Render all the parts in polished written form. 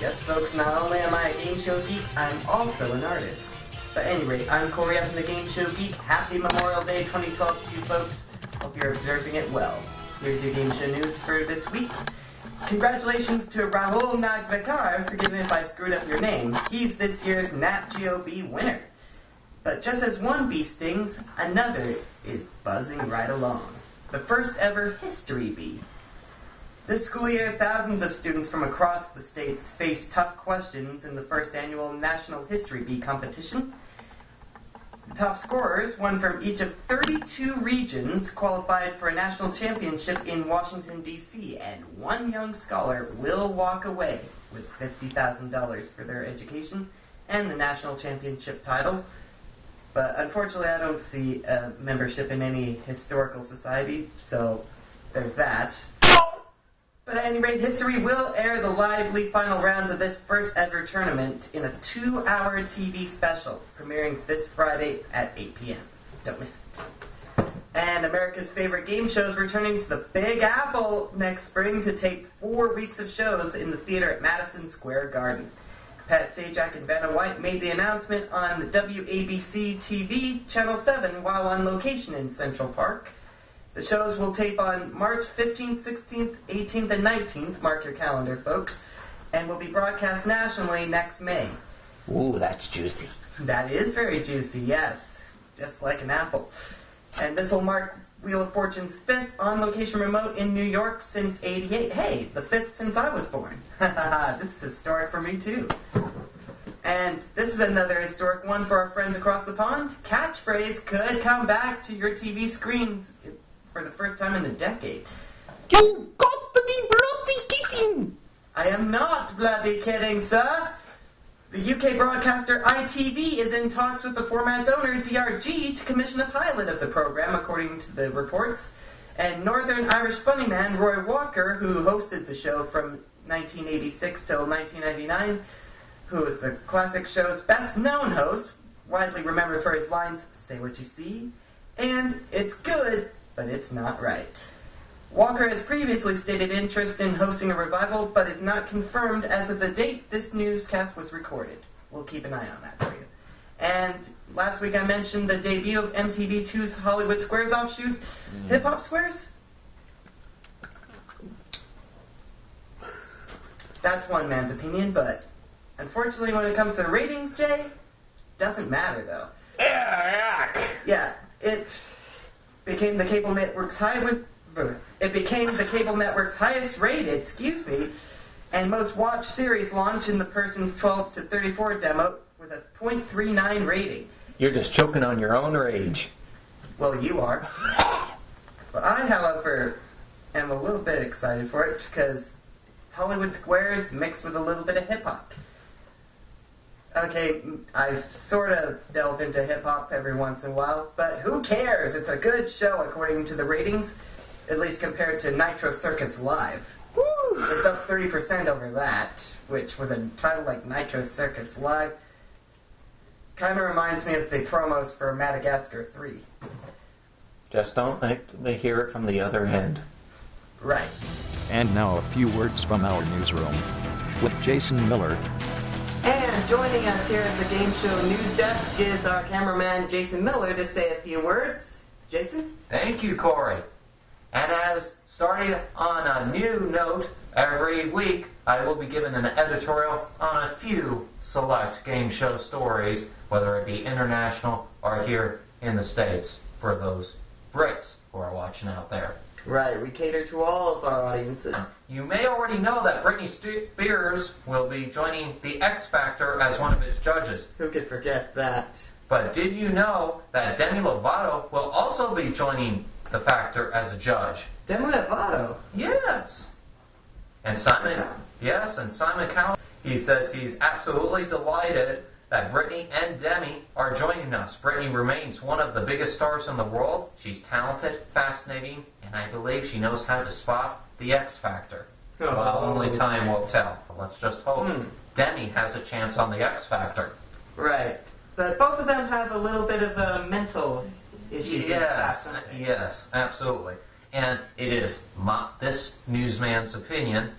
Yes, folks, not only am I a Game Show Geek, I'm also an artist. But at any rate, I'm Corey up from the Game Show Geek. Happy Memorial Day 2012 to you folks. Hope you're observing it well. Here's your Game Show news for this week. Congratulations to Rahul Nagvekar. Forgive me if I've screwed up your name. He's this year's Nat Geo Bee winner. But just as one bee stings, another is buzzing right along. The first ever History Bee. This school year, thousands of students from across the states faced tough questions in the first annual National History Bee competition. The top scorers, one from each of 32 regions, qualified for a national championship in Washington, D.C., and one young scholar will walk away with $50,000 for their education and the national championship title. But unfortunately, I don't see a membership in any historical society, so there's that. But at any rate, history will air the lively final rounds of this first ever tournament in a 2-hour TV special, premiering this Friday at 8 p.m. Don't miss it. And America's favorite game show is returning to the Big Apple next spring to tape 4 weeks of shows in the theater at Madison Square Garden. Pat Sajak and Vanna White made the announcement on WABC TV, Channel 7, while on location in Central Park. The shows will tape on March 15th, 16th, 18th, and 19th, mark your calendar, folks, and will be broadcast nationally next May. Ooh, that's juicy. That is very juicy, yes, just like an apple. And this will mark Wheel of Fortune's 5th on-location remote in New York since '88. Hey, the 5th since I was born. This is historic for me, too. And this is another historic one for our friends across the pond. Catchphrase could come back to your TV screens for the first time in a decade. You got to be bloody kidding! I am not bloody kidding, sir. The UK broadcaster ITV is in talks with the format's owner, DRG, to commission a pilot of the program, according to the reports. And Northern Irish funny man Roy Walker, who hosted the show from 1986 till 1999, who is the classic show's best-known host, widely remembered for his lines, "Say what you see," and "It's good, but it's not right." Walker has previously stated interest in hosting a revival, but is not confirmed as of the date this newscast was recorded. We'll keep an eye on that for you. And last week I mentioned the debut of MTV2's Hollywood Squares offshoot, Hip Hop Squares. That's one man's opinion, but unfortunately when it comes to ratings, Jay, doesn't matter though. Yeah, it became the cable network's highest rated, and most watched series launch in the person's 12 to 34 demo with a .39 rating. You're just choking on your own rage. Well, you are. But I, however, am a little bit excited for it because it's Hollywood Squares mixed with a little bit of hip-hop. Okay, I sort of delve into hip-hop every once in a while, but who cares? It's a good show according to the ratings, at least compared to Nitro Circus Live. Woo! It's up 30% over that, which with a title like Nitro Circus Live kind of reminds me of the promos for Madagascar 3. Just don't let me hear it from the other end. Right. And now a few words from our newsroom with Jason Miller. And joining us here at the Game Show News Desk is our cameraman Jason Miller to say a few words. Jason? Thank you, Corey. And as starting on a new note, every week I will be given an editorial on a few select game show stories, whether it be international or here in the States, for those Brits who are watching out there. Right, we cater to all of our audiences. You may already know that Britney Spears will be joining the X Factor as one of its judges. Who could forget that? But did you know that Demi Lovato will also be joining the Factor as a judge? Demi Lovato? Yes. And Simon Cowell, he says he's absolutely delighted that Britney and Demi are joining us. Britney remains one of the biggest stars in the world. She's talented, fascinating, and I believe she knows how to spot the X Factor. Oh. Well, only time will tell. Let's just hope Demi has a chance on the X Factor. Right. But both of them have a little bit of mental issues. Yes, absolutely. And it is this newsman's opinion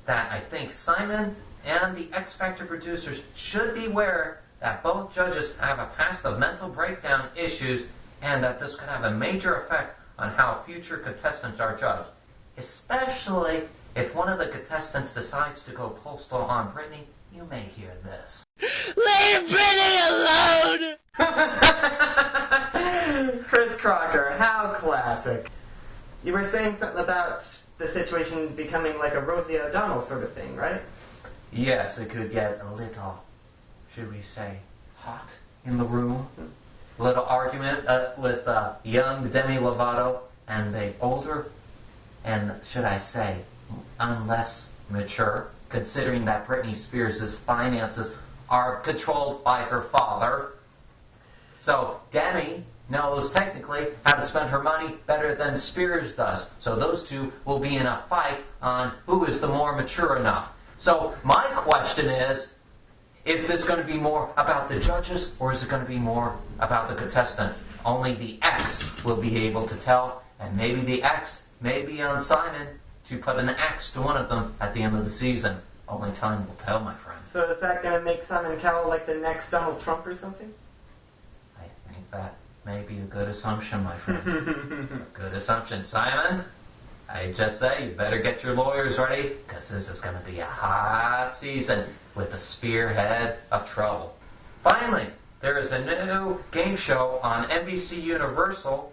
that I think Simon and the X Factor producers should be aware that both judges have a past of mental breakdown issues and that this could have a major effect on how future contestants are judged, especially if one of the contestants decides to go postal on Britney. You may hear this. Leave Britney alone! Chris Crocker, how classic. You were saying something about the situation becoming like a Rosie O'Donnell sort of thing, right? Yes, it could get a little, should we say, hot in the room. A little argument with young Demi Lovato and the older, and should I say, unless mature, considering that Britney Spears' finances are controlled by her father. So Demi knows technically how to spend her money better than Spears does. So those two will be in a fight on who is the more mature enough. So my question is this going to be more about the judges or is it going to be more about the contestant? Only the X will be able to tell, and maybe the X may be on Simon to put an X to one of them at the end of the season. Only time will tell, my friend. So is that going to make Simon Cowell like the next Donald Trump or something? I think that may be a good assumption, my friend. Good assumption. Simon, I just say you better get your lawyers ready, because this is going to be a hot season with the spearhead of trouble. Finally, there is a new game show on NBC Universal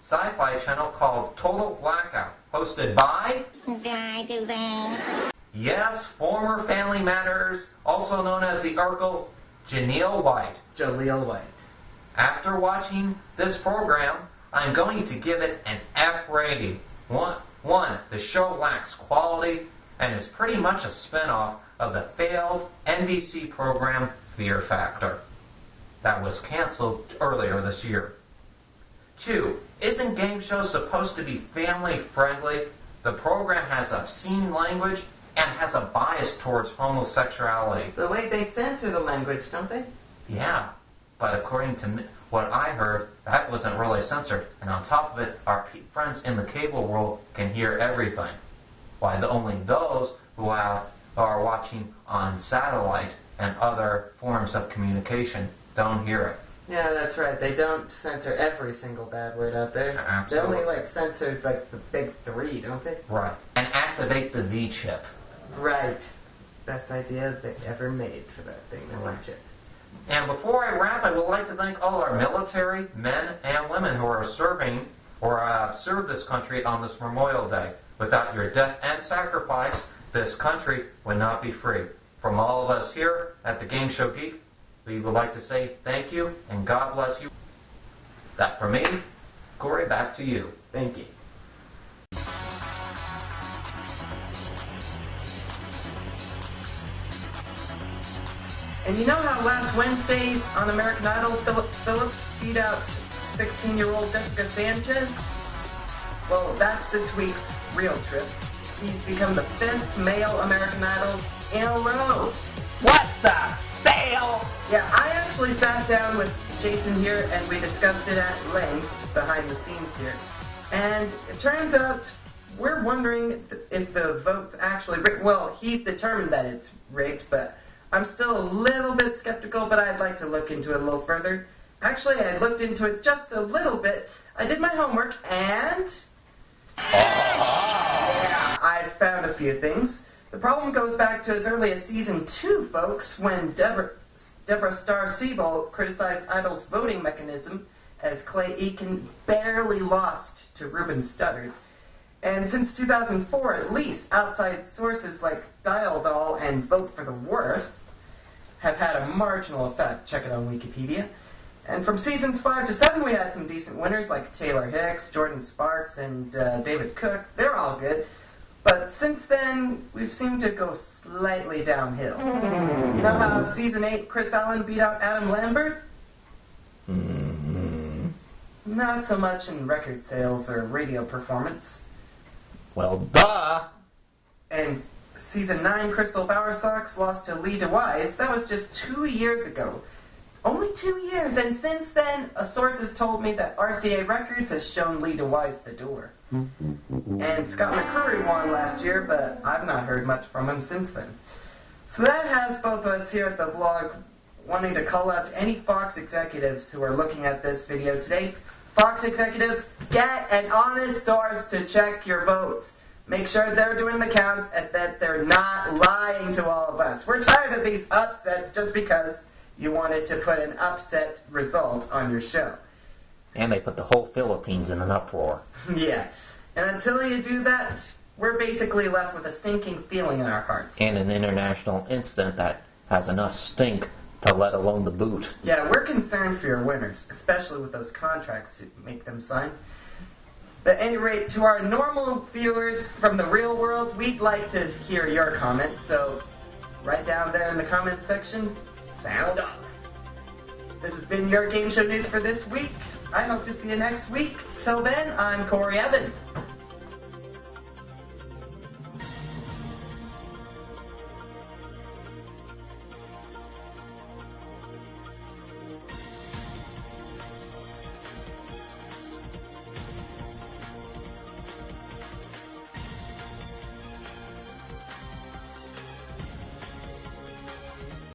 sci-fi channel called Total Blackout, hosted by... Did I do that? Yes, former Family Matters, also known as the Urkel, Jaleel White. Jaleel White. After watching this program, I'm going to give it an F rating. One, the show lacks quality and is pretty much a spin-off of the failed NBC program Fear Factor that was canceled earlier this year. 2, isn't game shows supposed to be family-friendly? The program has obscene language and has a bias towards homosexuality. The way they censor the language, don't they? Yeah, but according to what I heard, that wasn't really censored. And on top of it, our friends in the cable world can hear everything. Why only those who are watching on satellite and other forms of communication don't hear it. Yeah, that's right. They don't censor every single bad word out there. Absolutely. They only censor the big 3, don't they? Right. And activate the V chip. Right. Best idea they ever made for that thing, the Right. chip. And before I wrap, I would like to thank all our military, men and women who are serving or have served this country on this Memorial Day. Without your death and sacrifice, this country would not be free. From all of us here at the Game Show Geek, we would like to say thank you and God bless you. That from me, Corey, back to you. Thank you. And you know how last Wednesday on American Idol, Philip Phillips beat out 16-year-old Jessica Sanchez? Well, that's this week's real trip. He's become the 5th male American Idol in a row. What the fail? Yeah, I actually sat down with Jason here and we discussed it at length behind the scenes here. And it turns out we're wondering if the vote's actually rigged. Well, he's determined that it's rigged, but I'm still a little bit skeptical, but I'd like to look into it a little further. Actually, I looked into it just a little bit. I did my homework, and... yeah, I found a few things. The problem goes back to as early as Season 2, folks, when Deborah Starr-Siebel criticized Idol's voting mechanism as Clay Aiken barely lost to Ruben Studdard. And since 2004, at least, outside sources like Dial Doll and Vote for the Worst have had a marginal effect. Check it on Wikipedia. And from seasons 5 to 7, we had some decent winners like Taylor Hicks, Jordan Sparks, and David Cook. They're all good. But since then, we've seemed to go slightly downhill. You know how season 8, Chris Allen beat out Adam Lambert? Mm-hmm. Not so much in record sales or radio performance. Well, duh! And season 9, Crystal Bowersox lost to Lee DeWise. That was just 2 years ago. Only 2 years, and since then, a source has told me that RCA Records has shown Lee DeWise the door. And Scott McCreery won last year, but I've not heard much from him since then. So that has both of us here at the vlog wanting to call out to any Fox executives who are looking at this video today. Fox executives, get an honest source to check your votes. Make sure they're doing the counts and that they're not lying to all of us. We're tired of these upsets just because you wanted to put an upset result on your show. And they put the whole Philippines in an uproar. Yeah. And until you do that, we're basically left with a sinking feeling in our hearts. And an international incident that has enough stink to let alone the boot. Yeah, we're concerned for your winners, especially with those contracts to make them sign. But at any rate, to our normal viewers from the real world, we'd like to hear your comments, so right down there in the comment section, sound off. This has been your game show news for this week. I hope to see you next week. Till then, I'm Corey Evan.